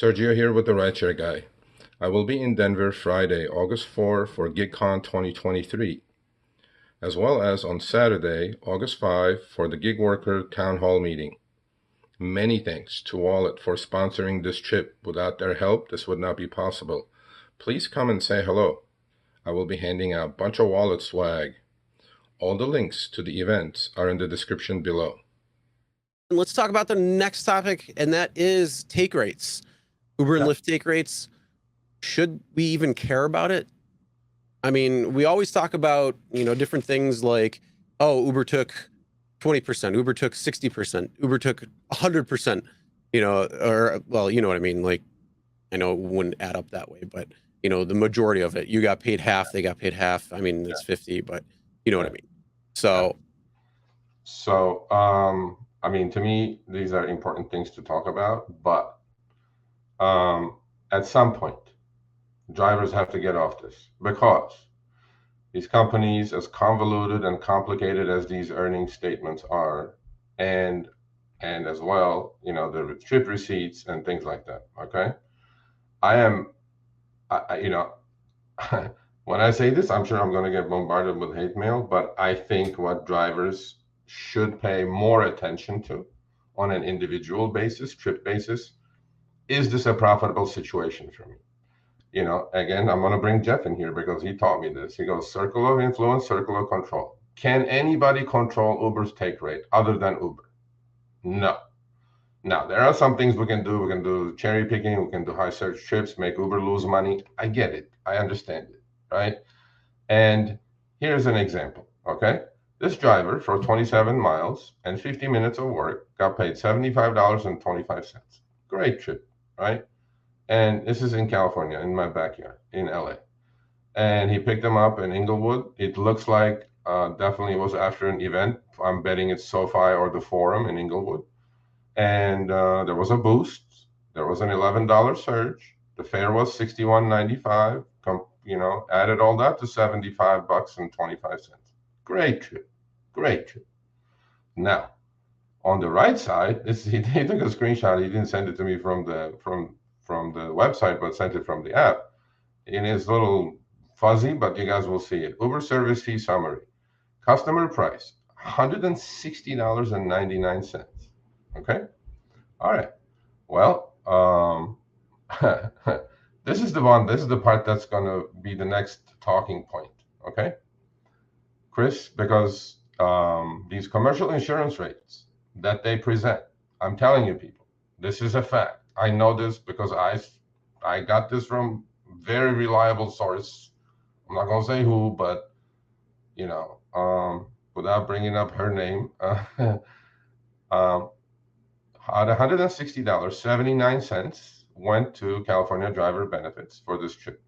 Sergio here with the RideShare Guy. I will be in Denver Friday, August 4 for GigCon 2023, as well as on Saturday, August 5 for the Gig Worker Town Hall meeting. Many thanks to Wallet for sponsoring this trip. Without their help, this would not be possible. Please come and say hello. I will be handing out a bunch of Wallet swag. All the links to the events are in the description below. Let's talk about the next topic, and that is take rates. Uber and Lyft take rates. Should we even care about it? I mean, we always talk about, different things like, oh, Uber took 20%, Uber took 60%, Uber took 100%, or, well, you know what I mean? Like, I know it wouldn't add up that way, but, the majority of it, you got paid half, they got paid half. I mean, it's 50, but you know what I mean? I mean, to me, these are important things to talk about, but at some point, drivers have to get off this, because these companies, as convoluted and complicated as these earnings statements are, and as well, the trip receipts and things like that. Okay, when I say this, I'm sure I'm going to get bombarded with hate mail, but I think what drivers should pay more attention to on an individual basis, trip basis, is this a profitable situation for me? Again, I'm going to bring Jeff in here because he taught me this. He goes, circle of influence, circle of control. Can anybody control Uber's take rate other than Uber? No. Now, there are some things we can do. We can do cherry picking. We can do high search trips, make Uber lose money. I get it. I understand it, right? And here's an example, okay? This driver for 27 miles and 50 minutes of work got paid $75.25. Great trip, right? And this is in California, in my backyard, in LA. And he picked them up in Inglewood. It looks like definitely was after an event. I'm betting it's SoFi or the Forum in Inglewood. And there was a boost. There was an $11 surge. The fare was $61.95. Added all that to $75.25. Great trip. Great trip. Now, on the right side, he took a screenshot. He didn't send it to me from the website, but sent it from the app. And it's a little fuzzy, but you guys will see it. Uber service fee summary. Customer price, $160.99. Okay? All right. Well, this is the part that's going to be the next talking point. Okay? Chris, because these commercial insurance rates that they present, I'm telling you people, this is a fact. I know this because I got this from very reliable source. I'm not gonna say who, but without bringing up her name, at $160.79 went to California driver benefits for this trip.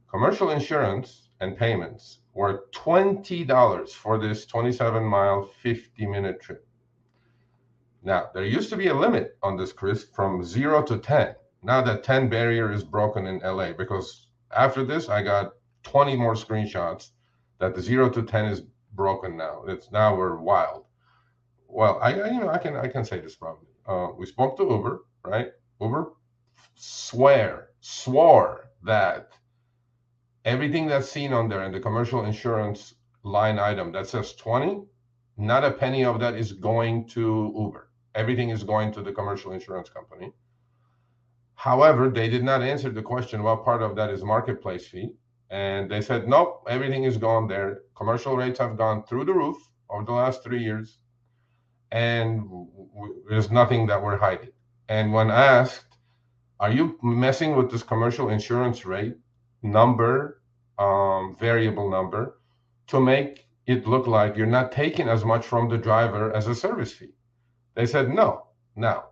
Commercial insurance and payments were $20 for this 27-mile, 50-minute trip. Now, there used to be a limit on this, Chris, from 0 to 10. Now that 10 barrier is broken in LA, because after this, I got 20 more screenshots that the 0 to 10 is broken now. Now we're wild. Well, I can say this probably. We spoke to Uber, right? Uber swore that everything that's seen on there in the commercial insurance line item that says 20, not a penny of that is going to Uber. Everything is going to the commercial insurance company. However, they did not answer the question, what part of that is marketplace fee? And they said, nope, everything is gone there. Commercial rates have gone through the roof over the last 3 years. And there's nothing that we're hiding. And when asked, are you messing with this commercial insurance rate number, variable number, to make it look like you're not taking as much from the driver as a service fee? They said, no. Now,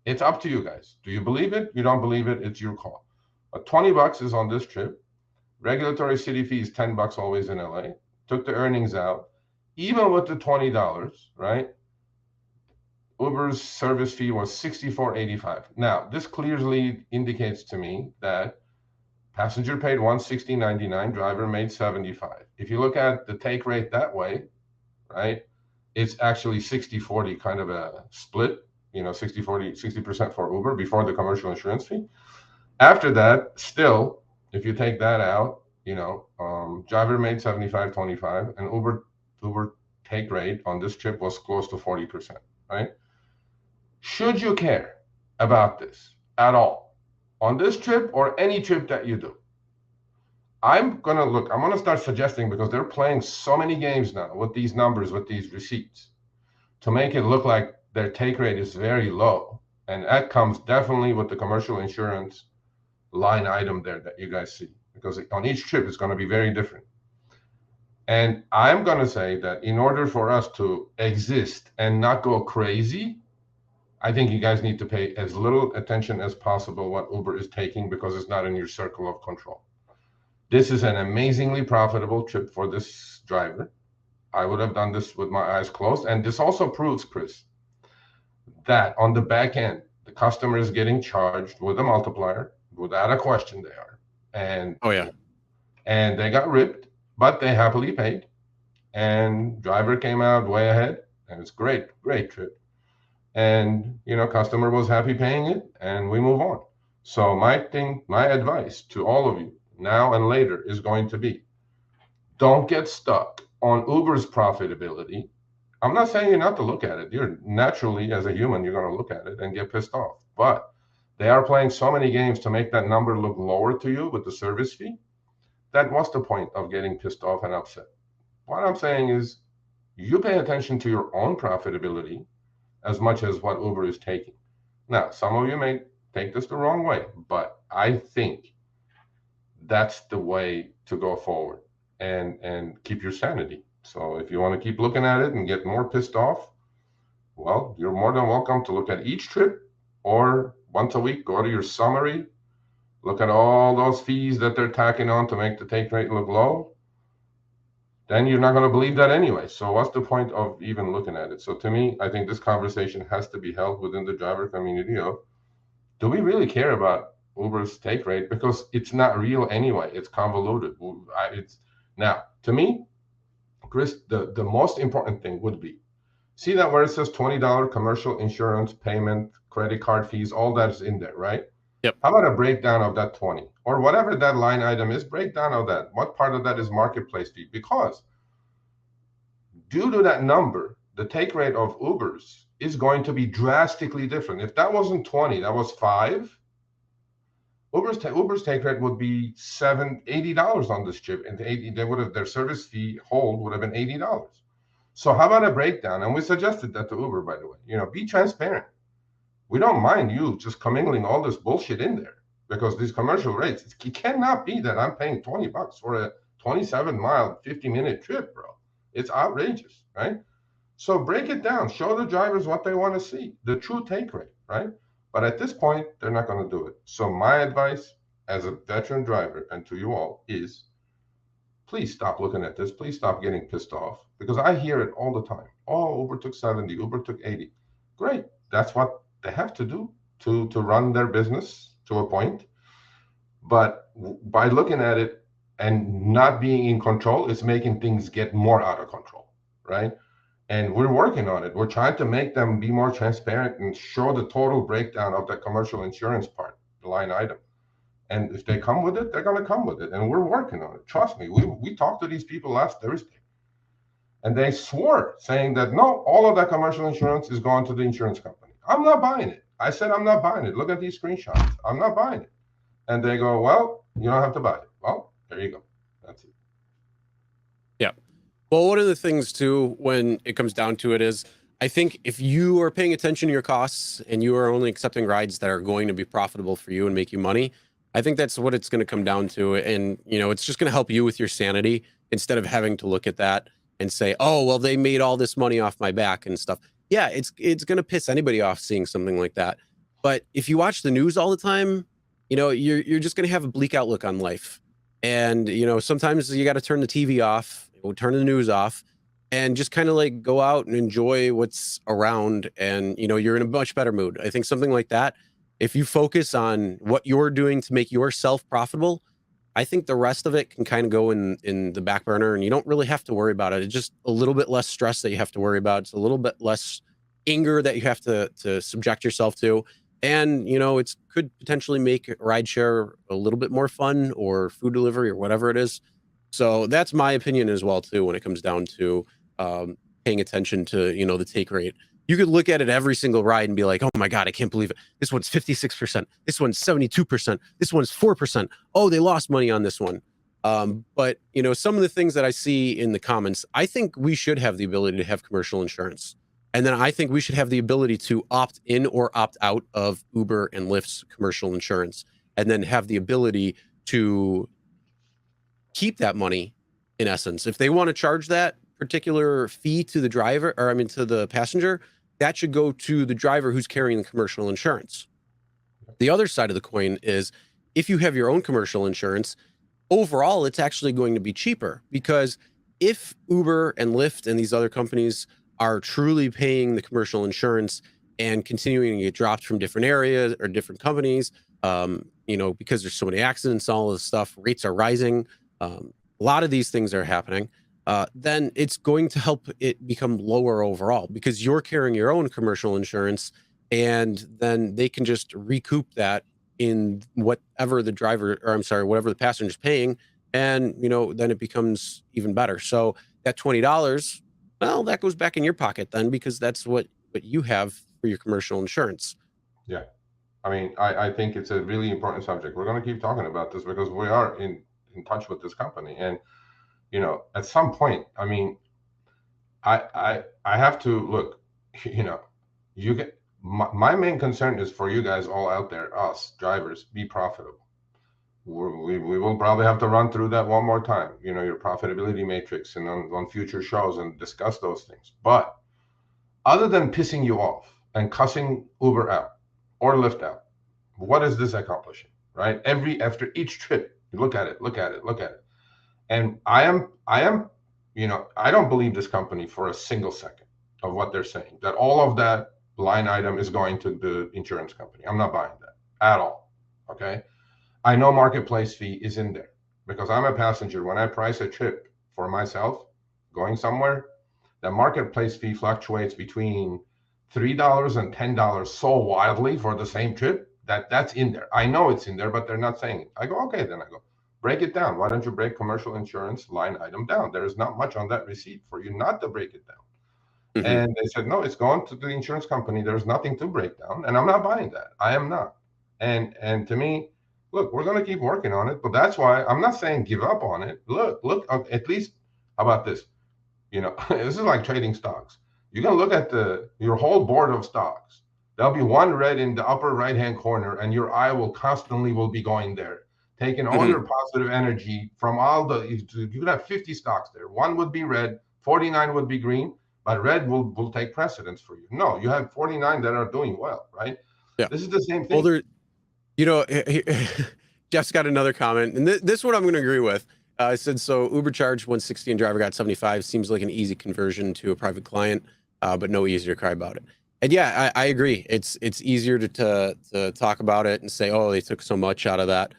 it's up to you guys. Do you believe it? You don't believe it? It's your call. But $20 is on this trip. Regulatory city fee is $10 always in LA. Took the earnings out. Even with the $20, right? Uber's service fee was $64.85. Now, this clearly indicates to me that passenger paid $160.99, driver made $75. If you look at the take rate that way, right, it's actually 60-40 kind of a split, 60% for Uber before the commercial insurance fee. After that, still, if you take that out, driver made 75-25, and Uber take rate on this trip was close to 40%, right? Should you care about this at all on this trip or any trip that you do? I'm going to start suggesting, because they're playing so many games now with these numbers, with these receipts, to make it look like their take rate is very low. And that comes definitely with the commercial insurance line item there that you guys see, because on each trip it's going to be very different. And I'm going to say that in order for us to exist and not go crazy, I think you guys need to pay as little attention as possible what Uber is taking, because it's not in your circle of control. This is an amazingly profitable trip for this driver. I would have done this with my eyes closed. And this also proves, Chris, that on the back end, the customer is getting charged with a multiplier, without a question they are. And and they got ripped, but they happily paid. And driver came out way ahead, and it's great trip. And customer was happy paying it, and we move on. So my advice to all of you now and later is going to be, don't get stuck on Uber's profitability. I'm not saying you're not to look at it. You're naturally, as a human, you're going to look at it and get pissed off. But they are playing so many games to make that number look lower to you with the service fee. That what's the point of getting pissed off and upset? What I'm saying is, you pay attention to your own profitability as much as what Uber is taking. Now, some of you may take this the wrong way, but I think that's the way to go forward and keep your sanity. So if you want to keep looking at it and get more pissed off, well, you're more than welcome to look at each trip, or once a week, go to your summary, look at all those fees that they're tacking on to make the take rate look low. Then you're not going to believe that anyway. So what's the point of even looking at it? So to me, I think this conversation has to be held within the driver community of, do we really care about Uber's take rate? Because it's not real anyway. It's convoluted. Now, to me, Chris, the most important thing would be, see that where it says $20 commercial insurance payment, credit card fees, all that is in there, right? Yep. How about a breakdown of that 20, or whatever that line item is, breakdown of that? What part of that is marketplace fee? Because due to that number, the take rate of Uber's is going to be drastically different. If that wasn't 20, that was 5, Uber's take rate would be $80 on this trip, and their service fee hold would have been $80. So how about a breakdown? And we suggested that to Uber, by the way. Be transparent. We don't mind you just commingling all this bullshit in there, because these commercial rates, it cannot be that I'm paying $20 for a 27-mile, 50-minute trip, bro. It's outrageous, right? So break it down. Show the drivers what they want to see, the true take rate, right? But at this point, they're not going to do it. So my advice as a veteran driver, and to you all, is please stop looking at this. Please stop getting pissed off, because I hear it all the time. Oh, Uber took 70, Uber took 80. Great. That's what they have to do to run their business to a point. But by looking at it and not being in control, it's making things get more out of control, right? And we're working on it. We're trying to make them be more transparent and show the total breakdown of the commercial insurance part, the line item. And if they come with it, they're going to come with it. And we're working on it. Trust me. We talked to these people last Thursday, and they swore, saying that, no, all of that commercial insurance is going to the insurance company. I'm not buying it. I said, I'm not buying it. Look at these screenshots. I'm not buying it. And they go, well, you don't have to buy it. Well, there you go. That's it. Yeah. Well, one of the things too, when it comes down to it, is I think if you are paying attention to your costs and you are only accepting rides that are going to be profitable for you and make you money, I think that's what it's going to come down to. And, it's just going to help you with your sanity, instead of having to look at that and say, oh, well, they made all this money off my back and stuff. Yeah, it's going to piss anybody off seeing something like that. But if you watch the news all the time, you're just going to have a bleak outlook on life. And, sometimes you got to turn the TV off, turn the news off, and just kind of like go out and enjoy what's around. And, you're in a much better mood. I think something like that, if you focus on what you're doing to make yourself profitable, I think the rest of it can kind of go in the back burner, and you don't really have to worry about it. It's just a little bit less stress that you have to worry about. It's a little bit less anger that you have to subject yourself to. And, you know, it could potentially make rideshare a little bit more fun, or food delivery, or whatever it is. So that's my opinion as well, too, when it comes down to paying attention to, you know, the take rate. You could look at it every single ride and be like, oh my God, I can't believe it. This one's 56%. This one's 72%. This one's 4%. Oh, they lost money on this one. But, you know, some of the things that I see in the comments, I think we should have the ability to have commercial insurance. And then I think we should have the ability to opt in or opt out of Uber and Lyft's commercial insurance, and then have the ability to keep that money, in essence. If they want to charge that particular fee to the driver, or I mean, to the passenger, that should go to the driver who's carrying the commercial insurance. The other side of the coin is, if you have your own commercial insurance, overall, it's actually going to be cheaper, because if Uber and Lyft and these other companies are truly paying the commercial insurance and continuing to get dropped from different areas or different companies, you know, because there's so many accidents, all this stuff, rates are rising. A lot of these things are happening. Then it's going to help it become lower overall, because you're carrying your own commercial insurance, and then they can just recoup that in whatever the driver, or I'm sorry, whatever the passenger's paying. And, you know, then it becomes even better. So that $20, well, that goes back in your pocket then, because that's what you have for your commercial insurance. Yeah. I mean, I think it's a really important subject. We're going to keep talking about this because we are in touch with this company. And, you know, at some point, I mean, I have to look, you know, you get, my main concern is for you guys all out there, us drivers, be profitable. We will probably have to run through that one more time, you know, your profitability matrix, and on future shows, and discuss those things. But other than pissing you off and cussing Uber out or Lyft out, what is this accomplishing, right? After each trip, you look at it. And I am, you know, I don't believe this company for a single second of what they're saying, that all of that line item is going to the insurance company. I'm not buying that at all. Okay. I know marketplace fee is in there, because I'm a passenger. When I price a trip for myself going somewhere, the marketplace fee fluctuates between $3 and $10 so wildly for the same trip that's in there. I know it's in there, but they're not saying it. I go, okay, then I go, break it down. Why don't you break commercial insurance line item down? There is not much on that receipt for you not to break it down. Mm-hmm. And they said, no, it's going to the insurance company. There's nothing to break down. And I'm not buying that. I am not. And to me, look, we're going to keep working on it, but that's why I'm not saying give up on it. Look, at least, how about this? You know, this is like trading stocks. You're going to look at your whole board of stocks. There'll be one red in the upper right-hand corner, and your eye will constantly be going there, taking all your positive energy from all you could have 50 stocks there. One would be red, 49 would be green, but red will take precedence for you. No, you have 49 that are doing well, right? Yeah. This is the same thing. Well, you know, Jeff's got another comment, and this one I'm going to agree with. I said, so Uber charged 160 and driver got 75. Seems like an easy conversion to a private client, but no easier to cry about it. And yeah, I agree. It's easier to talk about it and say, oh, they took so much out of that.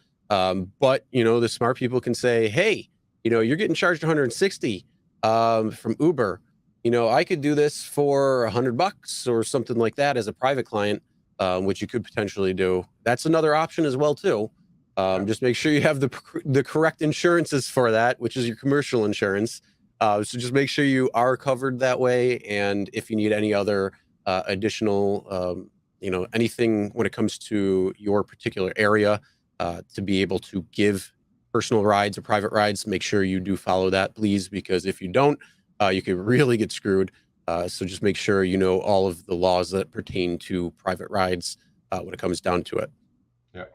But, you know, the smart people can say, hey, you know, you're getting charged 160 from Uber. You know, I could do this for $100 or something like that as a private client, which you could potentially do. That's another option as well, too. Just make sure you have the correct insurances for that, which is your commercial insurance. So just make sure you are covered that way. And if you need any other additional, you know, anything when it comes to your particular area to be able to give personal rides or private rides, make sure you do follow that, please, because if you don't, you could really get screwed. So just make sure you know all of the laws that pertain to private rides when it comes down to it. Yeah.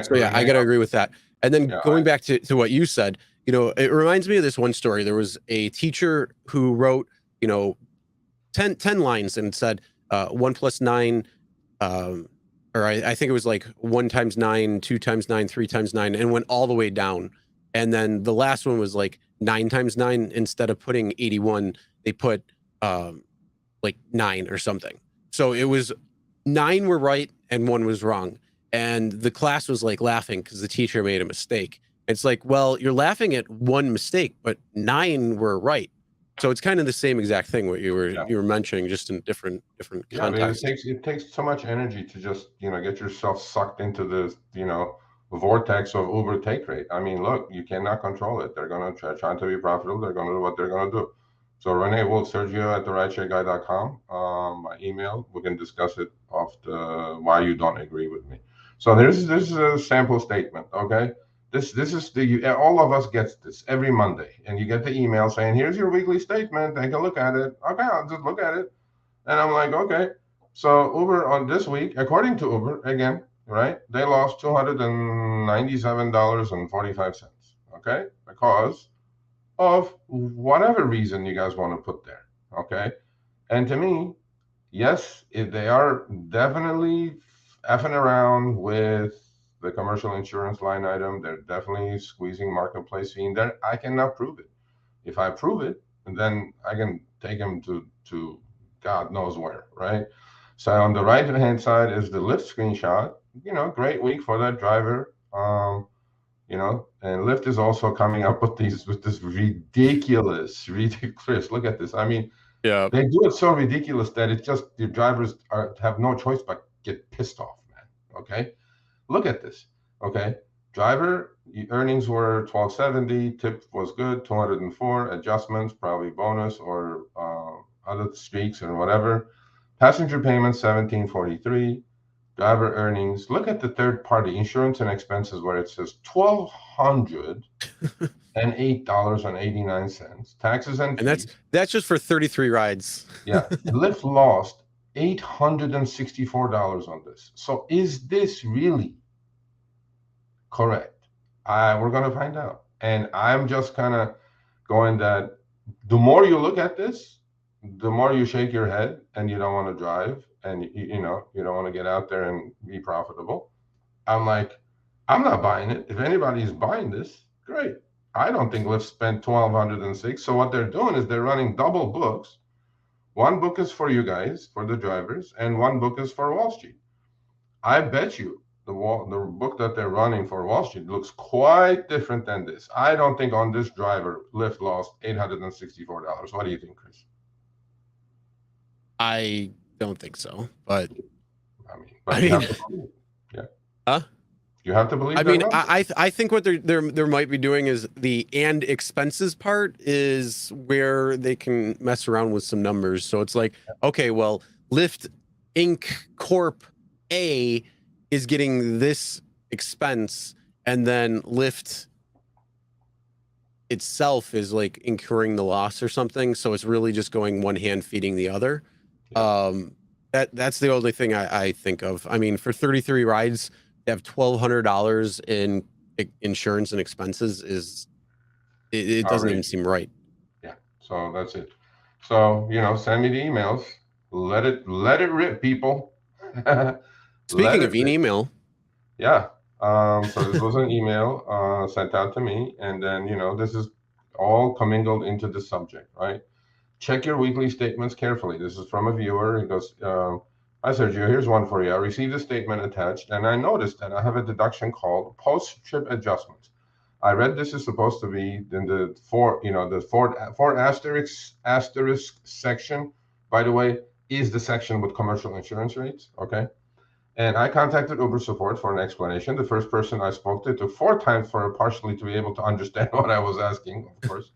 So yeah, I got to agree with that. And then going back to what you said, you know, it reminds me of this one story. There was a teacher who wrote, you know, 10 lines and said 1 + 9, or I think it was like 1 × 9, 2 × 9, 3 × 9, and went all the way down. And then the last one was like 9 × 9. Instead of putting 81, they put like 9 or something. So it was 9 were right and 1 was wrong. And the class was like laughing because the teacher made a mistake. It's like, well, you're laughing at 1 mistake, but 9 were right. So it's kind of the same exact thing what you Yeah. were mentioning, just in different Yeah, I mean, context. it takes so much energy to just, get yourself sucked into the, vortex of Uber take rate. I mean, look, you cannot control it. They're gonna try to be profitable. They're gonna do what they're gonna do. So Renee Wolf, Sergio at the RideShareGuy.com. My email. We can discuss it off the why you don't agree with me. So this is a sample statement. Okay. This is all of us gets this every Monday, and you get the email saying, "Here's your weekly statement. Take a look at it." Okay, I'll just look at it. And I'm like, okay. So Uber on this week, according to Uber, again, right? They lost $297.45. Okay, because of whatever reason you guys want to put there. Okay, and to me, yes, if they are definitely effing around with the commercial insurance line item, they're definitely squeezing marketplace fee in there. I cannot prove it. If I prove it, then I can take them to God knows where, right? So on the right hand side is the Lyft screenshot. Great week for that driver. And Lyft is also coming up with this ridiculous. Look at this. I mean, Yeah. they do it so ridiculous that it's just the drivers have no choice but get pissed off, man. Okay, look at this. Okay, driver earnings were 1270, tip was good 204, adjustments probably bonus or other streaks or whatever. Passenger payments 1743. Driver earnings. Look at the third party insurance and expenses where it says $1,208.89. Taxes and And fees. that's just for 33 rides. Yeah, Lyft lost $864 on this. So is this really correct? We're going to find out. And I'm just kind of going that the more you look at this, the more you shake your head and you don't want to drive and you don't want to get out there and be profitable. I'm like, I'm not buying it. If anybody's buying this, great. I don't think Lyft spent 1,206. So what they're doing is they're running double books. One book is for you guys, for the drivers, and one book is for Wall Street. I bet you the book that they're running for Wall Street looks quite different than this. I don't think on this driver, Lyft lost $864. What do you think, Chris? I don't think so, but you have to believe it. Yeah. Huh? You have to believe. I mean, I think what they're might be doing is the and expenses part is where they can mess around with some numbers. So it's like, okay, well, Lyft Inc. Corp A is getting this expense, and then Lyft itself is like incurring the loss or something. So it's really just going one hand feeding the other. Yeah. That's the only thing I think of. I mean, for 33 rides, they have $1,200 in insurance and expenses. It doesn't even seem right. Yeah. So that's it. So send me the emails. Let it rip, people. Speaking of an email. Yeah. So this was an email sent out to me, and then this is all commingled into the subject, right? Check your weekly statements carefully. This is from a viewer. He goes, "Hi Sergio, here's one for you. I received a statement attached, and I noticed that I have a deduction called post-trip adjustments. I read this is supposed to be in the four asterisk section. By the way, is the section with commercial insurance rates, okay?" And I contacted Uber support for an explanation. The first person I spoke to took 4 times for partially to be able to understand what I was asking, of course.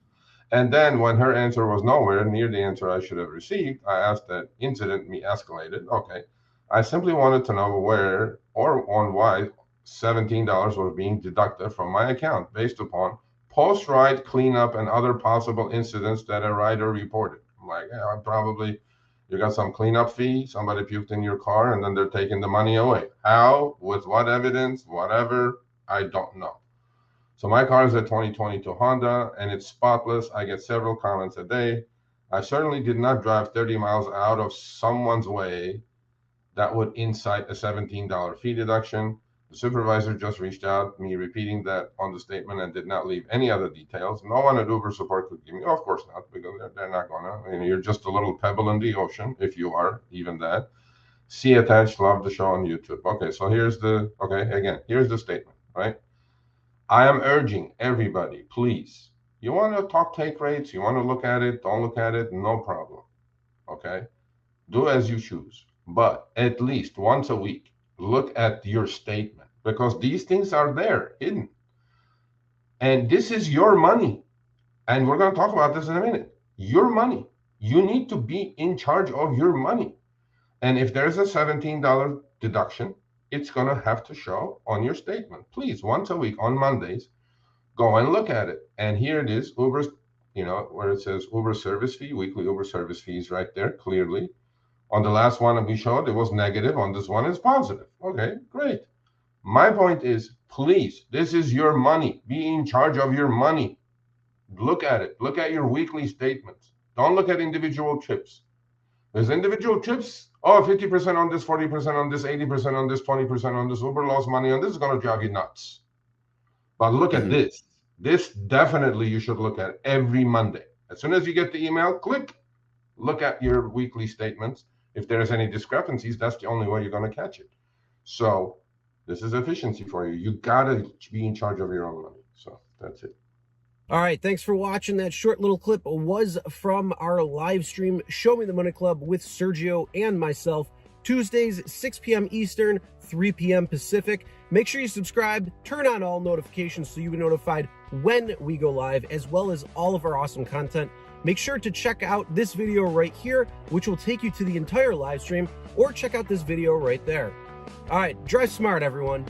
And then when her answer was nowhere near the answer I should have received, I asked that incident be escalated. Okay. I simply wanted to know where or on why $17 was being deducted from my account based upon post-ride cleanup and other possible incidents that a rider reported. I'm like, yeah, probably you got some cleanup fee, somebody puked in your car, and then they're taking the money away. How? With what evidence? Whatever. I don't know. So my car is a 2022 Honda, and it's spotless. I get several comments a day. I certainly did not drive 30 miles out of someone's way that would incite a $17 fee deduction. The supervisor just reached out, me repeating that on the statement, and did not leave any other details. No one at Uber support could give me, of course not, because they're not gonna. You're just a little pebble in the ocean, if you are, even that. See attached, love the show on YouTube. Okay, so here's the statement, right? I am urging everybody, please, You want to talk take rates, you want to look at it, don't look at it, no problem. Okay? Do as you choose. But at least once a week, look at your statement, because these things are there, hidden. And this is your money. And we're going to talk about this in a minute. Your money. You need to be in charge of your money. And if there's a $17 deduction, it's going to have to show on your statement. Please, once a week on Mondays, go and look at it. And here it is, Uber's, where it says Uber service fee, weekly Uber service fees right there, clearly. On the last one that we showed, it was negative. On this one, it's positive. Okay, great. My point is, please, this is your money. Be in charge of your money. Look at it. Look at your weekly statements. Don't look at individual trips. There's individual trips. Oh, 50% on this, 40% on this, 80% on this, 20% on this. Uber lost money on this. Is going to drive you nuts. But look at this. This definitely you should look at every Monday. As soon as you get the email, click. Look at your weekly statements. If there's any discrepancies, that's the only way you're going to catch it. So this is efficiency for you. You got to be in charge of your own money. So that's it. All right, thanks for watching. That short little clip was from our live stream, Show Me the Money Club with Sergio and myself, Tuesdays, 6 p.m. Eastern, 3 p.m. Pacific. Make sure you subscribe, turn on all notifications so you'll be notified when we go live, as well as all of our awesome content. Make sure to check out this video right here, which will take you to the entire live stream, or check out this video right there. All right, drive smart, everyone.